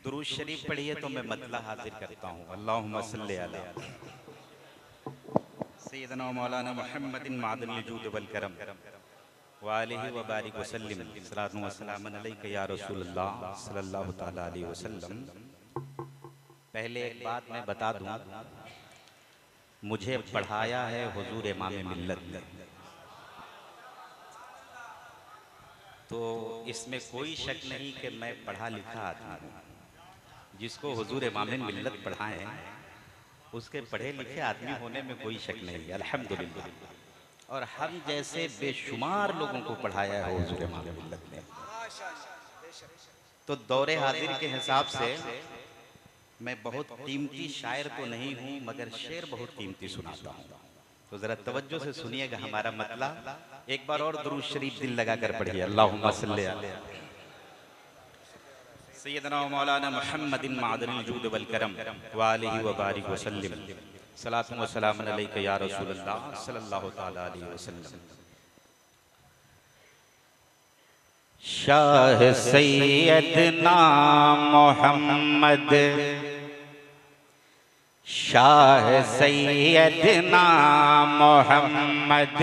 दुरूद शरीफ पढ़िए तो मैं मतला हाजिर करता हूँ। अल्लाहुम्मा सल्ली अला सय्यदना मौलाना मुहम्मदिन मादनिल जूद वल करम व आलिहि व बारिक व सल्लिम सलातु व सलामन अलैका या रसूलल्लाह सल्लल्लाहु तआला अलैहि वसल्लम। पहले एक बात मैं बता दूं, मुझे पढ़ाया है हुजूर इमाम मिल्लत ने, तो इसमें कोई शक नहीं कि मैं पढ़ा लिखा आदमी हूँ। जिसको हुजूर इमाम मिल्लत पढ़ाए उसके पढ़े लिखे आदमी होने में कोई शक नहीं, अल्हम्दुलिल्लाह। और हम जैसे बेशुमार लोगों को पढ़ाया है हुजूर इमाम मिल्लत ने। तो दौरे हाजिर के हिसाब से मैं बहुत कीमती शायर तो नहीं हूँ, मगर शेर बहुत कीमती सुनाता हूँ। तो जरा तवज्जो से सुनिएगा हमारा मतला। एक बार और दुरूद शरीफ दिल लगा कर पढ़िए। अल्लाहुम्मा सल्ली अला सय्यदना मौलाना मुहम्मदिन मादनिल जूद वल करम व आलिहि व बारिक व सल्लिम सलातु व सलामन अलैका या रसूलल्लाह सल्लल्लाहु तआला अलैहि वसल्लम। शाह सैयदना मोहम्मद, शाह सैयदना मोहम्मद,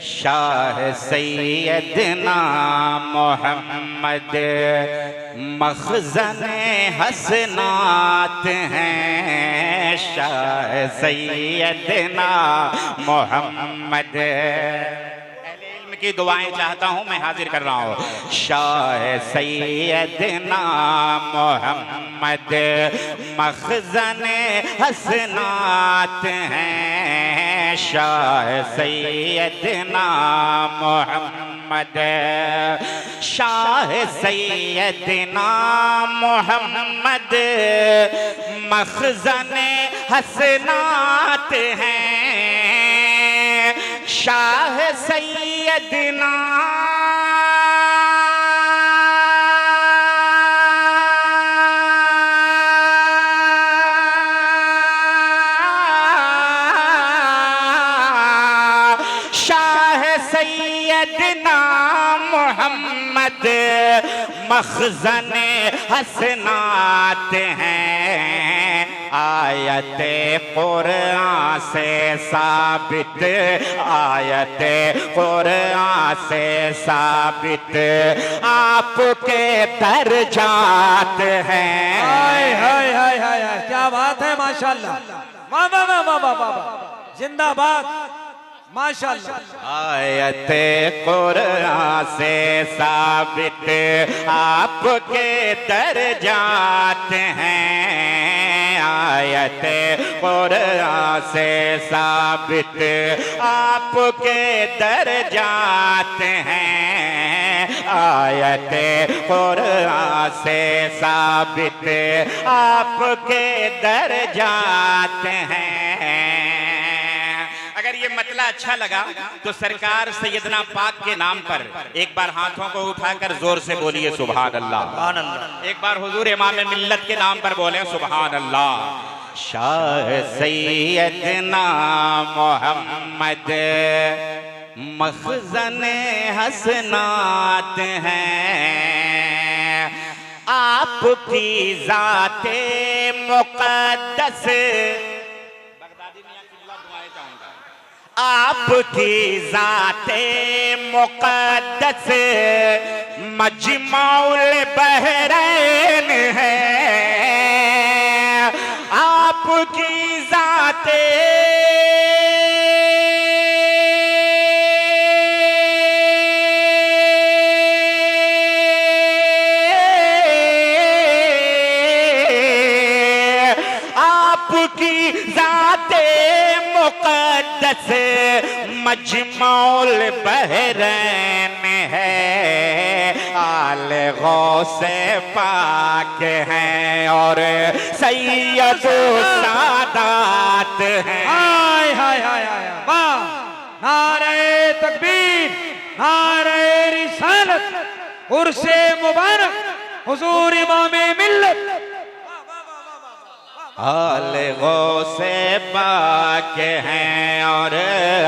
शाह सैयदना मोहम्मद मखज़न हसनात हैं। शाह सैयदना मोहम्मद की दुआएं चाहता हूं मैं हाजिर कर रहा हूं। शाह सैयदना मोहम्मद मखज़न हसनात हैं। शाह सैयदना मोहम्मद, शाह सैयदना मोहम्मद मखज़न हसनात हैं। शाह सैयदना शाह सैयदना मोहम्मद मखज़न हसनात हैं। आयत कुरान से साबित, आयत कुरान से साबित आपके दर्जात हैं। हाय हाय हाय हाय, क्या बात है, माशाल्लाह, वाह वाह वाह वाह वाह वाह, जिंदाबाद, माशाल्लाह। आयत कुरान से साबित आपके दर्जात हैं। आयत कुरान से साबित आपके दर्जात हैं। आयत कुरान से साबित आपके दर्जात हैं। अगर ये मतला अच्छा लगा तो सरकार सैयदना पाक के नाम पर एक बार हाथों को उठाकर जोर से बोलिए सुभान अल्लाह। एक बार हुजूर इमाम मिल्लत के नाम पर बोले सुभान अल्लाह। शाह सैयदना मोहम्मद मखज़न हसनात हैं। आपकी ज़ाते मुक़द्दस, आपकी ज़ाते मुक़द्दस मजमाउल बहरैन है। आपकी ज़ाते आपकी ज़ाते मुक़द्दस मजमाउल बहरैन है। आल गौसे पाक हैं और सैयदो सादात हैं। हाय हाय हाय हाय, वाह, नारे तकबीर, नारे रिसालत, उर्से मुबारक हुजूर इमाम मिल्लत। आल गौसे पाक हैं और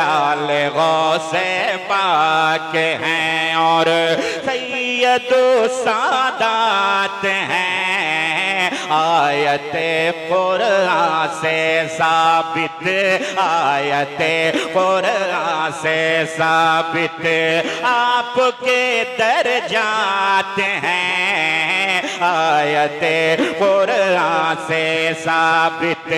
आल गौसे पाक हैं और सैयदो सादात हैं। आयत कुरान से साबित, आयत कुरान से साबित आपके दर्जात हैं। आयत कुरान से साबित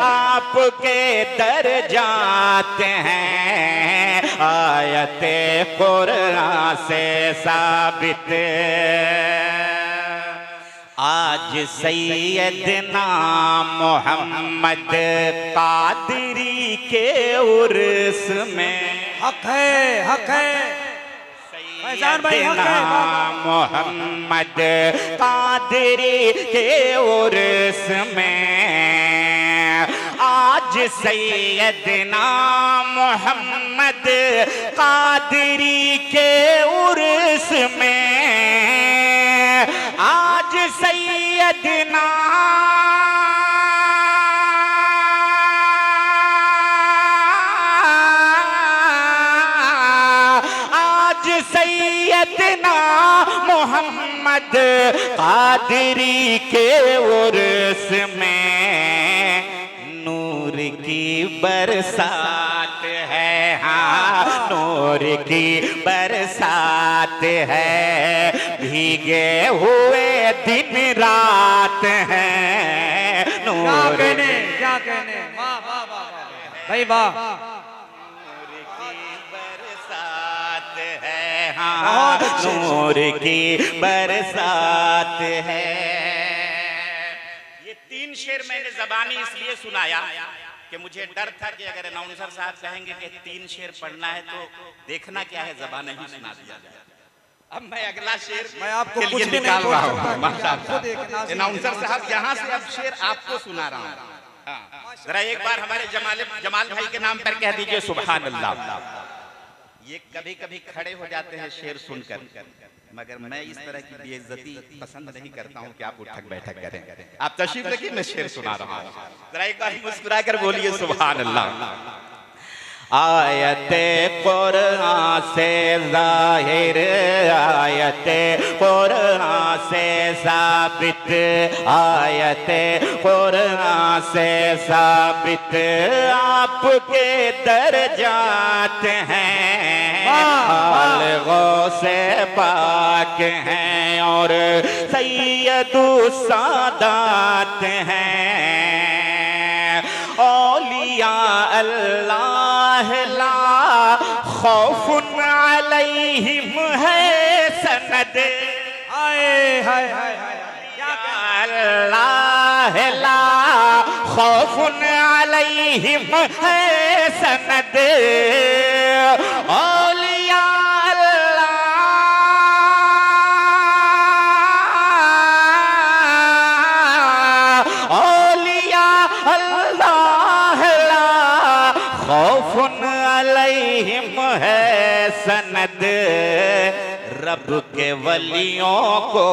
आपके दर्जात हैं। आयत कुरान से साबित। आज सैयदना मोहम्मद कादरी के उर्स में हक है, हक है फैजान भाई, हक है। मोहम्मद कादरी के उर्स में आज सैयदना मोहम्मद कादरी के उर्स में आज सैयदना सैयदना मोहम्मद कादरी के उर्स में नूर की बरसात है। हाँ, नूर की बरसात है। भीगे हुए दिन रात है। नूर क्या कहने, वाह वाह वाह वाह भाई वाह। नूर की बरसात है। ये 3 शेर मैंने ज़बानी इसलिए सुनाया कि मुझे डर था कि अगर अनाउंसर साहब कहेंगे कि 3 शेर पढ़ना है तो देखना क्या है, ज़बान नहीं सुना दिया जाए। अब मैं अगला शेर मैं आपको के कुछ लिए भी निकाल नहीं रहा बोल हूँ। सकता। अनाउंसर साहब यहाँ से अब शेर आपको सुना रहा हूँ। जरा एक बार हमारे जमाल भाई के नाम पर कह दीजिए सुभान अल्लाह। ये कभी कभी खड़े हो जाते हैं शेर सुनकर, मगर मैं इस तरह की बेइज्जती पसंद नहीं करता हूं कि आप उठक बैठक करें। आप तशरीफ रखिए, मैं शेर सुना रहा हूं। जरा एक बार मुस्कुरा कर बोलिए सुभान अल्लाह। आयत कुरान से ज़ाहिर, आयत कुरान से साबित, आयत कुरान से साबित आपके दर्जात हैं। अलगों से पाक हैं और सैयदु सादात हैं। औलिया अल्लाह ला खौफुन अलैहिम है सनद। हाय हाय हाय हाय, अल्लाह ला खौफुन अलैहिम है सनद। औलिया खौफुन अलैहिम है सनद। रब के वलियों को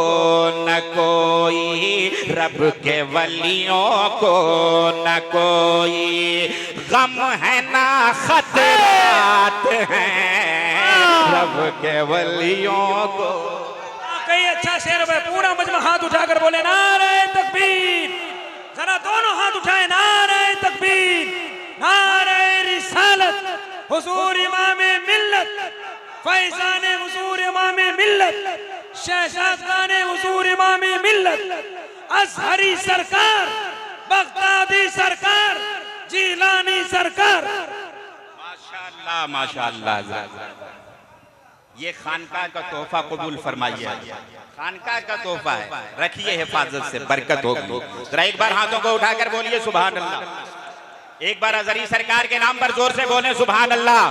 न कोई, रब के वलियों को न कोई गम है ना खतरात हैं। रब के वलियों को कई अच्छा शेर है। पूरा मजमा हाथ उठाकर बोले नारे तकबीर। जरा दोनों हाथ उठाए, नारे तकबीर, नारे रिसालत, हुजूर इमामे मिल्लत, फैज़ाने हुजूर इमामे मिल्लत, शहजादाने हुजूर इमामे मिल्लत, अज़हरी सरकार, बगदादी सरकार, जीलानी सरकार। माशाअल्लाह माशाअल्लाह। ये खानका का तोहफा कबूल फरमाइए। खानका का तोहफा है, रखिए हिफाजत से, बरकत होगी। जरा एक बार हाथों को उठाकर बोलिए सुभान अल्लाह। एक बार अज़हरी सरकार के नाम पर जोर से बोले सुभान अल्लाह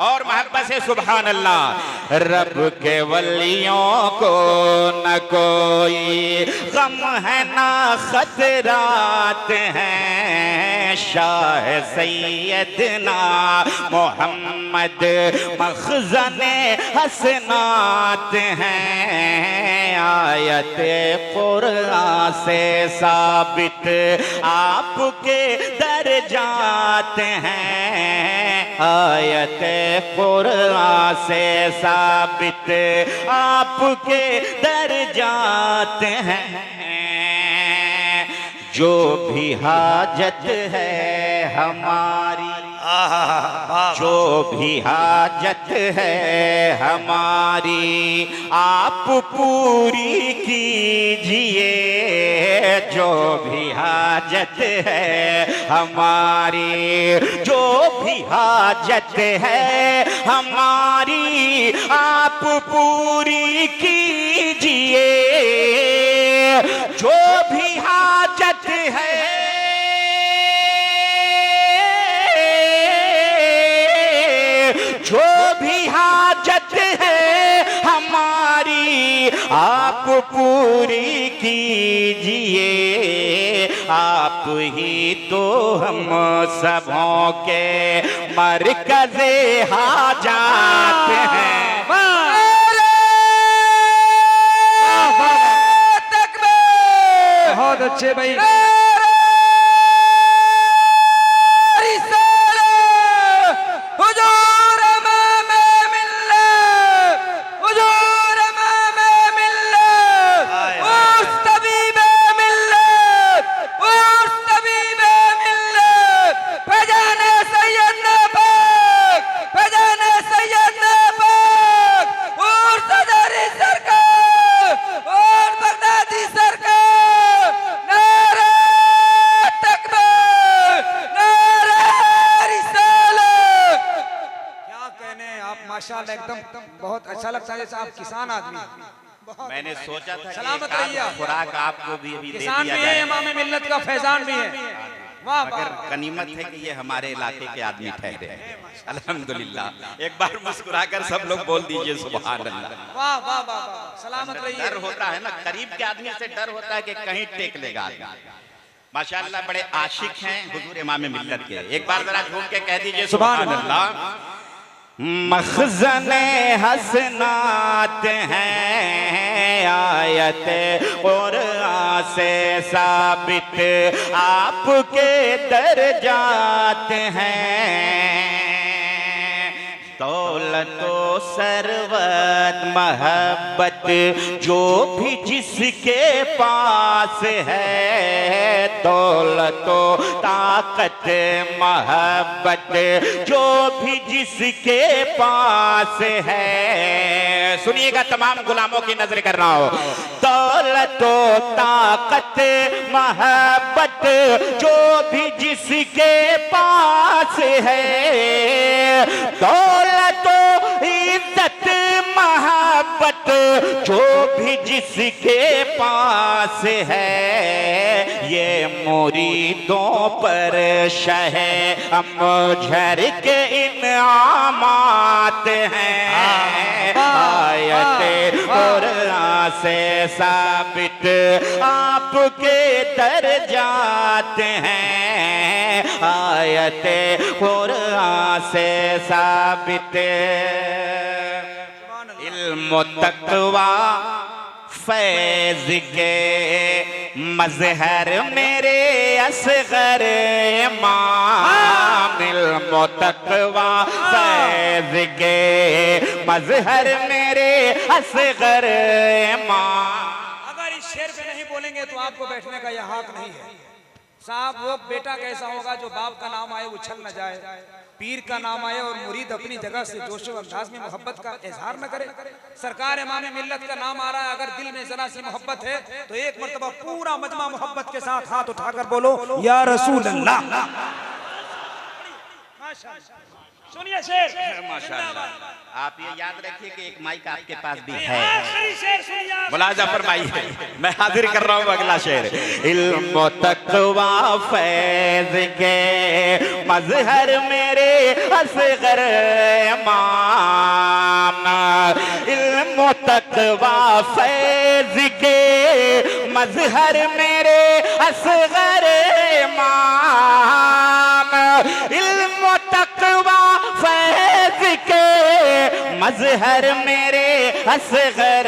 और मोहब्बत से सुभान अल्लाह। रब के वलियों को न कोई गम है ना खतरात हैं। शाह सैयदना मोहम्मद मखज़ने हसनात हैं। आयत कुरान से साबित आपके दर्जात हैं। आयत कुरान से साबित आपके दर्जात हैं। जो भी हाजत है हमारी, जो भी हाजत है हमारी, आप पूरी कीजिए। जो भी हाजत है हमारी, जो भी हाजत है हमारी, आप पूरी कीजिए। जो भी हाजत है, जो भी हाजत है हमारी, आप पूरी कीजिए। आप ही तो हम सबों के मरकज़े हाजात हैं। बहुत अच्छे भाई। माशाल्लाह एकदम बहुत अच्छा लगता है। जैसे आप किसान आदमी, मैंने सोचा था सलामत कि रहिए। खुराक आपको भी अभी दे किसान दिया भी है, जाए, इमाम मिल्लत का फैजान भी है। वाह मगर वाह। गनीमत है कि ये हमारे इलाके के आदमी ठहरे। अल्हम्दुलिल्लाह। एक बार मुस्कुराकर सब लोग बोल दीजिए सुभान अल्लाह। वाह वाह वाह वाह। सलामत रहिए। डर होता है ना, करीब के आदमी से डर होता है कि कहीं टेक लेगा आदमी। माशाअल्लाह बड़े आशिक हैं हुजूर इमाम मिल्लत के। एक बार जरा झूम के कह दीजिए सुभान अल्लाह। मखज़ने हसनात हैं आयत कुरान से साबित, आपके दर्जात हैं। दौलतो सरवत महब्बत जो भी जिसके पास है, दौलतो ताकत महब्बत जो भी जिसके पास है। सुनिएगा तमाम गुलामों की नजर कर रहा हो। दौलतो ताकत महब्बत जो भी जिसके पास है, दौलतो इज्जत मोहब्बत जो भी जिसके पास है, ये मुरीदों पर शह अमजर के इनामात हैं। आयत कुरान से साबित आपके दर्जात हैं। आयत कुरान से साबित इल्म तक़वा फैज़ के मज़हर मेरे असग़र इमाम। इल्म तक़वा फैज़ के मज़हर मेरे असग़र इमाम। अगर इस शेर पे नहीं बोलेंगे तो आपको बैठने का यह हक नहीं है साहब। वो बेटा कैसा होगा जो बाप का नाम आए उछल न जाए, पीर का नाम आए और मुरीद अपनी जगह से जोश व अंदाज में मोहब्बत का इजहार न करे। सरकार इमाम मिल्लत का नाम आ रहा है, अगर दिल में जरा सी मोहब्बत है तो एक मर्तबा पूरा मजमा मोहब्बत के साथ हाथ उठाकर बोलो या रसूल अल्लाह। सुनिए शेर। माशाअल्लाह। आप ये याद रखिए कि एक माइक आपके पास भी है। मुलाजा फरमाइए, मैं हाजिर कर रहा हूँ अगला शेर। इल्म तक़वा फैज़ के मज़हर मेरे असग़र इमाम। इल्म तक़वा फैज़ के मज़हर मेरे असग़र इमाम। इल्म तक़वा फैज़ के मज़हर मेरे असग़र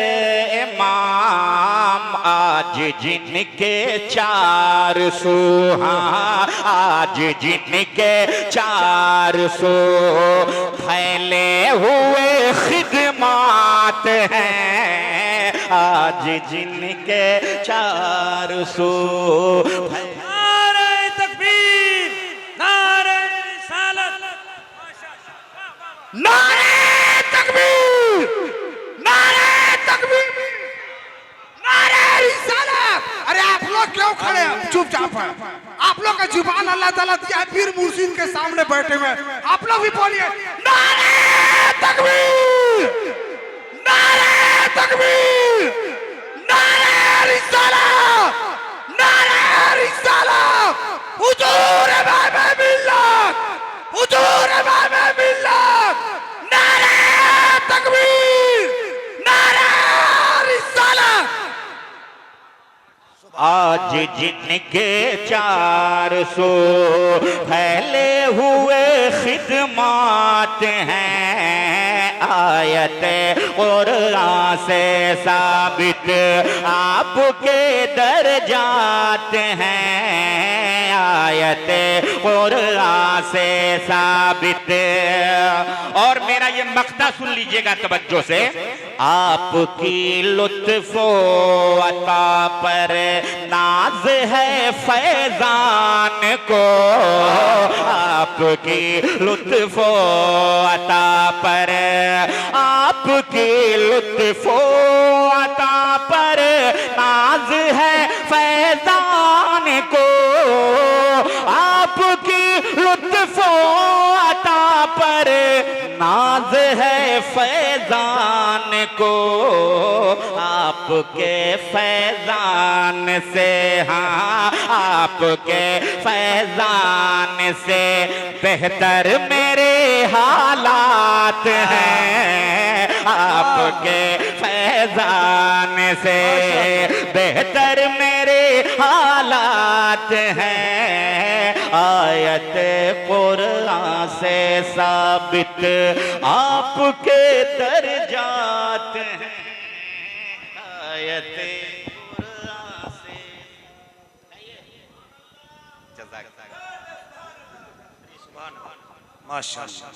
इमाम। आज जिनके चार सौ, आज जिनके चार सौ फैले हुए खिदमात हैं, आज जिनके चार सौ नारे तकबीर, नारे तकबीर, नारे रिसालत। अरे आप लोग क्यों खड़े हैं? चुपचाप है। आप लोग का जुबान अल्लाह ताला दिया है, पीर मुर्शिद के सामने बैठे हुए, आप लोग भी बोलिए नारे तकबीर, नारे तकबीर, नारे रिसालत, नारे रिसालत। हुजूर इमाम मिल्लत, हुजूर इमाम मिल्लत, नारे तकबीर, नारे रिसालत। आज जिनके 400 फैले हुए खिदमात हैं, आयत कुरान से साबित आपके दर्जात हैं, आयत कुरान से साबित। और मेरा ये मक्ता सुन लीजिएगा तवज्जो से। आपकी लुत्फो अता पर नाज है फैजान को, आपकी लुत्फो अता पर, आपकी लुत्फो अता पर नाज है फैजान को, आपकी लुत्फो अता पर नाज है फैजान को, आपके फैजान से, हाँ आपके फैजान से बेहतर मेरे हालात हैं, आपके फैजान से बेहतर मेरे हालात हैं, आयत कुरान से साबित आपके दर्जात हैं, आयत कुरान से। माशाअल्लाह।